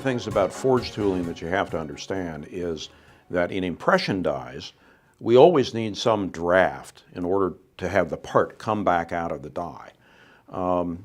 the things about forge tooling that you have to understand is that in impression dies, we always need some draft in order to have the part come back out of the die.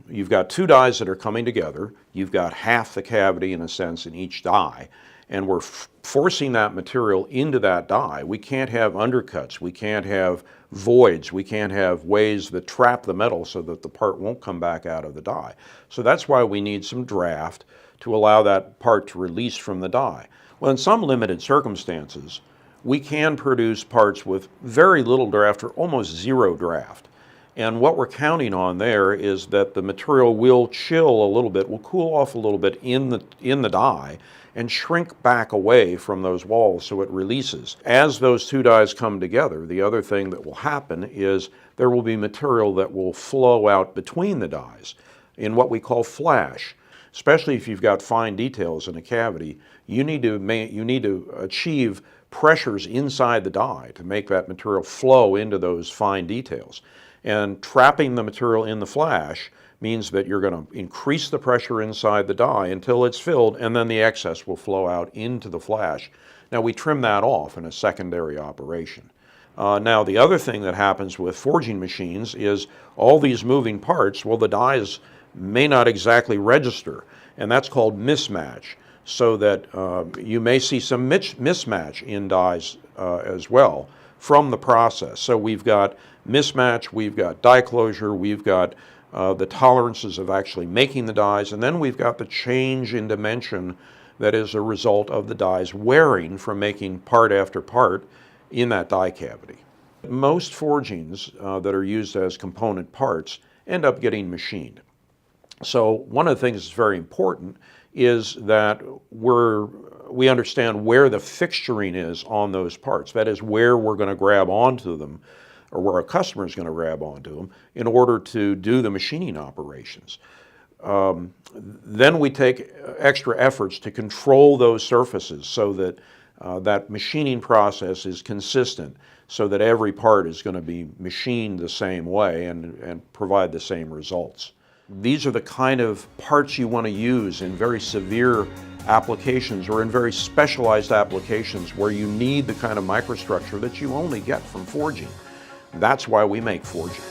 You've got two dies that are coming together. You've got half the cavity, in a sense, in each die, and we're forcing that material into that die. We can't have undercuts. We can't have voids. We can't have ways that trap the metal so that the part won't come back out of the die. So that's why we need some draft to allow that part to release from the die. Well, in some limited circumstances, we can produce parts with very little draft or almost zero draft. And what we're counting on there is that the material will chill a little bit, will cool off a little bit in the die and shrink back away from those walls so it releases. As those two dies come together, the other thing that will happen is there will be material that will flow out between the dies in what we call flash. Especially if you've got fine details in a cavity, you need to achieve pressures inside the die to make that material flow into those fine details. And trapping the material in the flash means that you're going to increase the pressure inside the die until it's filled, and then the excess will flow out into the flash. Now, we trim that off in a secondary operation. Now, the other thing that happens with forging machines is all these moving parts, well, the dies may not exactly register, and that's called mismatch, so that you may see some mismatch in dies as well from the process. So we've got mismatch, we've got die closure, we've got the tolerances of actually making the dies, and then we've got the change in dimension that is a result of the dies wearing from making part after part in that die cavity. Most forgings that are used as component parts end up getting machined. So one of the things that's very important is that we understand where the fixturing is on those parts. That is, where we're going to grab onto them, or where a customer is going to grab onto them in order to do the machining operations. Then we take extra efforts to control those surfaces so that that machining process is consistent, so that every part is going to be machined the same way and provide the same results. These are the kind of parts you want to use in very severe applications or in very specialized applications where you need the kind of microstructure that you only get from forging. That's why we make forging.